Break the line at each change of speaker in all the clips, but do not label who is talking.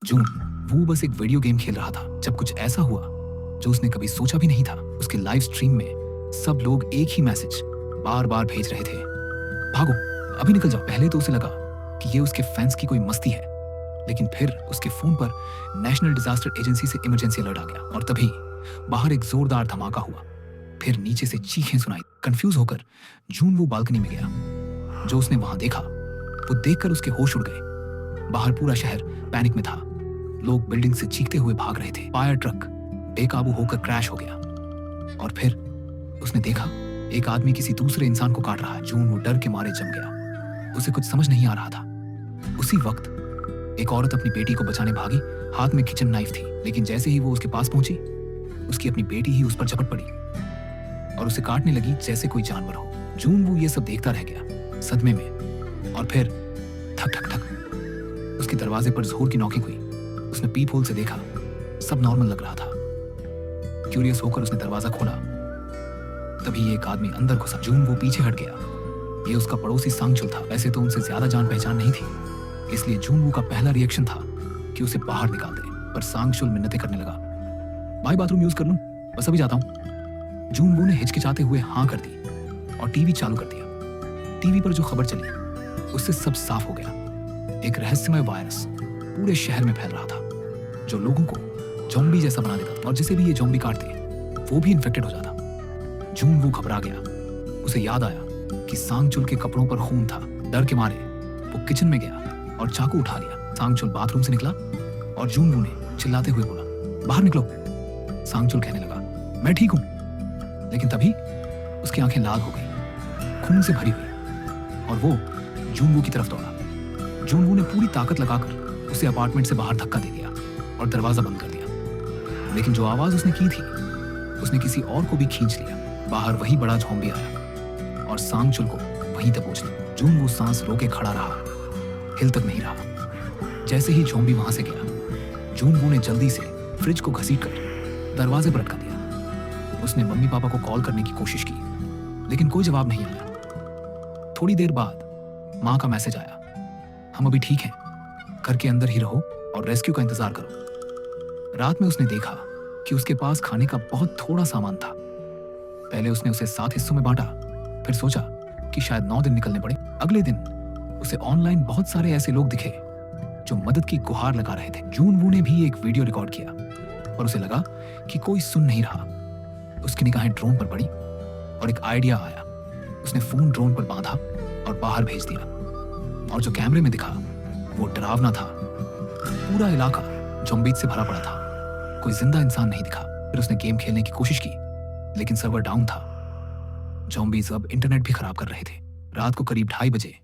जून वो बस एक वीडियो गेम खेल रहा था जब कुछ ऐसा हुआ जो उसने कभी सोचा भी नहीं था। उसके लाइव स्ट्रीम में सब लोग एक ही मैसेज बार बार भेज रहे थे, भागो, अभी निकल जाओ। पहले तो उसे लगा कि ये उसके फैंस की कोई मस्ती है, लेकिन फिर उसके फोन पर नेशनल डिजास्टर एजेंसी से इमरजेंसी अलर्ट आ गया और तभी बाहर एक जोरदार धमाका हुआ। फिर नीचे से चीखें सुनाई। कंफ्यूज होकर जून वो बालकनी में गया। जो उसने वहां देखा वो देखकर उसके होश उड़ गए। बाहर पूरा शहर पैनिक में था। लोग बिल्डिंग से चीखते हुए भाग रहे थे। फायर ट्रक बेकाबू होकर क्रैश हो गया और फिर उसने देखा एक आदमी किसी दूसरे इंसान को काट रहा है। जून वो डर के मारे जम गया। उसे कुछ समझ नहीं आ रहा था। उसी वक्त एक औरत अपनी बेटी को बचाने भागी। हाथ में किचन नाइफ थी, लेकिन जैसे ही वो उसके पास पहुंची उसकी अपनी बेटी ही उस पर झपट पड़ी और उसे काटने लगी जैसे कोई जानवर हो। जून वो ये सब देखता रह गया सदमे में। और फिर ठक ठक ठक उसके दरवाजे पर जोर की नॉकिंग हुई। उसने पीप होल से देखा, सब नॉर्मल लग रहा था। क्यूरियस होकर उसने दरवाजा खोला। तभी एक आदमी अंदर घुसा। जून वो पीछे हट गया। ये उसका पड़ोसी सांगचुल था। वैसे तो उनसे ज्यादा जान पहचान नहीं थी, इसलिए जून वो का पहला रिएक्शन था कि उसे बाहर निकाल दे, पर सांगचुल मिन्नतें करने लगा। भाई बाथरूम यूज कर लूं? बस अभी जाता हूं। जून वो ने हिचकिचाते हुए हाँ कर दी और टीवी चालू कर दिया। टीवी पर जो खबर चली उससे सब साफ हो गया। एक रहस्यमय वायरस पूरे शहर में फैल रहा था जो लोगों को ज़ॉम्बी जैसा बना देता था और जिसे भी ये ज़ॉम्बी काटते वो भी इन्फेक्टेड हो जाता। जून वो घबरा गया। उसे याद आया कि सांगचुल के कपड़ों पर खून था। डर के मारे वो किचन में गया और चाकू उठा लिया। सांगचुल बाथरूम से निकला और जून वो ने चिल्लाते हुए बोला, बाहर निकलो। सांगचुल कहने लगा, मैं ठीक हूं। लेकिन तभी उसकी आंखें लाल हो गई, खून से भरी हुई, और वो जून वो की तरफ दौड़ा। जून वो ने पूरी ताकत लगाकर उसे अपार्टमेंट से बाहर धक्का दे दिया और दरवाजा बंद कर दिया। लेकिन जो आवाज उसने की थी उसने किसी और को भी खींच लिया। बाहर वही बड़ा ज़ॉम्बी आया और सांगचुल को वहीं दबोच लिया। जून वो सांस रोके खड़ा रहा, हिल तक नहीं रहा। जैसे ही ज़ॉम्बी वहां से गया, जून वो ने जल्दी से फ्रिज को घसीटकर दरवाजे पर अटका दिया। उसने मम्मी पापा को कॉल करने की कोशिश की, लेकिन कोई जवाब नहीं आया। थोड़ी देर बाद माँ का मैसेज आया, हम अभी ठीक हैं, घर के अंदर ही रहो और रेस्क्यू का इंतजार करो। रात में उसने देखा कि उसके पास खाने का बहुत थोड़ा सामान था। पहले उसने उसे 7 हिस्सों में बांटा, फिर सोचा कि शायद 9 दिन निकलने पड़े। अगले दिन उसे ऑनलाइन बहुत सारे ऐसे लोग दिखे जो मदद की गुहार लगा रहे थे। जून वो ने भी एक वीडियो रिकॉर्ड किया और उसे लगा कि कोई सुन नहीं रहा। उसकी निगाहें ड्रोन पर पड़ी और एक आइडिया आया। उसने फोन ड्रोन पर बांधा और बाहर भेज दिया, और जो कैमरे में दिखा वो डरावना था। पूरा इलाका ज़ॉम्बीज़ से भरा पड़ा था, कोई जिंदा इंसान नहीं दिखा। फिर उसने गेम खेलने की कोशिश की, लेकिन सर्वर डाउन था। ज़ॉम्बीज़ अब इंटरनेट भी खराब कर रहे थे। रात को करीब 2:30 बजे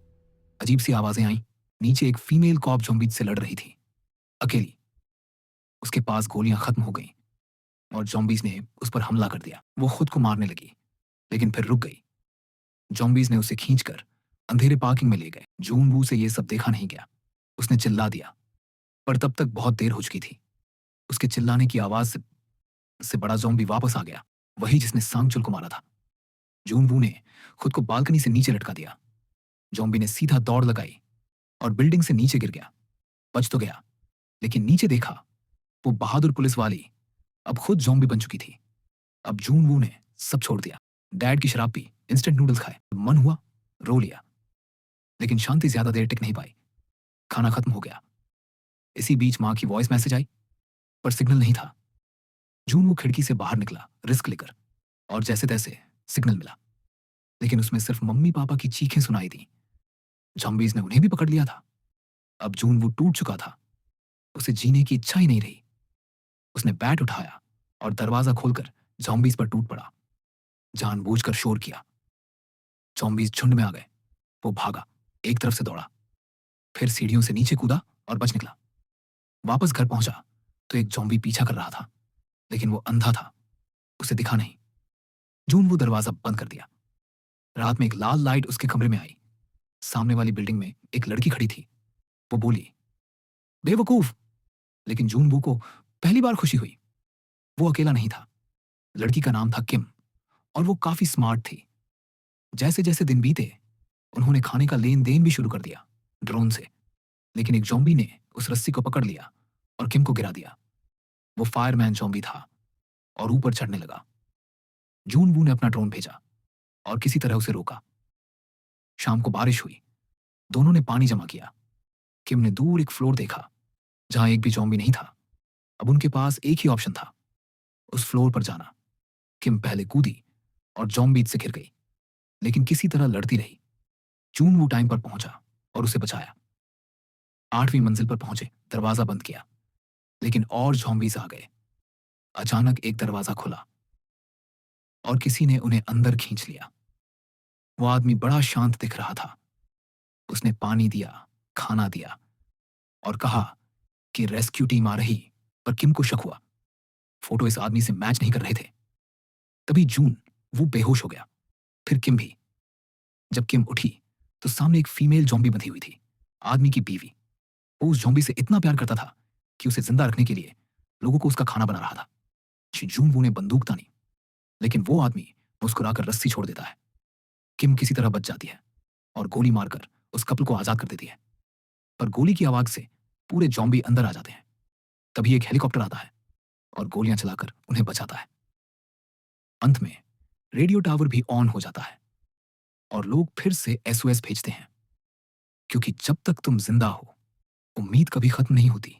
अजीब सी आवाजें आईं। नीचे एक फीमेल कॉप ज़ॉम्बीज़ से लड़ रही थी, अकेली। उसके पास गोलियां खत्म हो गईं और ज़ॉम्बीज़ ने उस पर हमला कर दिया। वो खुद को मारने लगी, लेकिन फिर रुक गई। ज़ॉम्बीज़ ने उसे खींचकर अंधेरे पार्किंग में ले गए। जून वू से ये सब देखा नहीं गया। उसने चिल्ला दिया, पर तब तक बहुत देर हो चुकी थी। उसके चिल्लाने की आवाज से बड़ा ज़ॉम्बी वापस आ गया, वही जिसने सांगचुल को मारा था। जून वू ने खुद को बालकनी से नीचे लटका दिया। ज़ॉम्बी ने सीधा दौड़ लगाई और बिल्डिंग से नीचे गिर गया। बच तो गया, लेकिन नीचे देखा वो बहादुर पुलिस वाली अब खुद ज़ॉम्बी बन चुकी थी। अब जून वू ने सब छोड़ दिया। डैड की शराब पी, इंस्टेंट नूडल्स खाए, मन हुआ रो लिया, लेकिन शांति ज्यादा देर टिक नहीं पाई। खाना खत्म हो गया। इसी बीच माँ की वॉइस मैसेज आई, पर सिग्नल नहीं था। जून वो खिड़की से बाहर निकला रिस्क लेकर, और जैसे तैसे सिग्नल मिला, लेकिन उसमें सिर्फ मम्मी पापा की चीखें सुनाई दी। ज़ॉम्बीज़ ने उन्हें भी पकड़ लिया था। अब जून वो टूट चुका था। उसे जीने की इच्छा ही नहीं रही। उसने बैट उठाया और दरवाजा खोलकर ज़ॉम्बीज़ पर टूट पड़ा। जानबूझकर शोर किया। ज़ॉम्बीज़ झुंड में आ गए। वो भागा, एक तरफ से दौड़ा, फिर सीढ़ियों से नीचे कूदा और बच निकला। वापस घर पहुंचा तो एक ज़ॉम्बी पीछा कर रहा था, लेकिन वो अंधा था, उसे दिखा नहीं। जून वो दरवाजा बंद कर दिया। रात में एक लाल लाइट उसके कमरे में आई। सामने वाली बिल्डिंग में एक लड़की खड़ी थी। वो बोली, बेवकूफ। लेकिन जून वो को पहली बार खुशी हुई। वो अकेला नहीं था। लड़की का नाम था किम और वो काफी स्मार्ट थी। जैसे जैसे दिन बीते उन्होंने खाने का लेन देन भी शुरू कर दिया ड्रोन से, लेकिन एक ज़ॉम्बी ने उस रस्सी को पकड़ लिया और किम को गिरा दिया। वो फायरमैन जॉम्बी था और ऊपर चढ़ने लगा। जून वू ने अपना ड्रोन भेजा और किसी तरह उसे रोका। शाम को बारिश हुई। दोनों ने पानी जमा किया। किम ने दूर एक फ्लोर देखा जहां एक भी जॉम्बी नहीं था। अब उनके पास एक ही ऑप्शन था, उस फ्लोर पर जाना। किम पहले कूदी और जॉम्बी से घिर गई, लेकिन किसी तरह लड़ती रही। जून वो टाइम पर पहुंचा और उसे बचाया। 8वीं मंजिल पर पहुंचे, दरवाजा बंद किया, लेकिन और जॉम्बीज आ गए। अचानक एक दरवाजा खुला और किसी ने उन्हें अंदर खींच लिया। वो आदमी बड़ा शांत दिख रहा था। उसने पानी दिया, खाना दिया और कहा कि रेस्क्यू टीम आ रही। पर किम को शक हुआ, फोटो इस आदमी से मैच नहीं कर रहे थे। तभी जून वो बेहोश हो गया, फिर किम भी। जब किम उठी तो सामने एक फीमेल जॉम्बी बंधी हुई थी, आदमी की बीवी। वो उस जॉम्बी से इतना प्यार करता था कि उसे जिंदा रखने के लिए लोगों को उसका खाना बना रहा था। जून वो ने बंदूक तानी, लेकिन वो आदमी मुस्कुराकर रस्सी छोड़ देता है। किम किसी तरह बच जाती है और गोली मारकर उस कपल को आजाद कर देती है। पर गोली की आवाज से पूरे जॉम्बी अंदर आ जाते हैं। तभी एक हेलीकॉप्टर आता है और गोलियां चलाकर उन्हें बचाता है। अंत में रेडियो टावर भी ऑन हो जाता है और लोग फिर से एसओएस भेजते हैं, क्योंकि जब तक तुम जिंदा हो, उम्मीद कभी खत्म नहीं होती।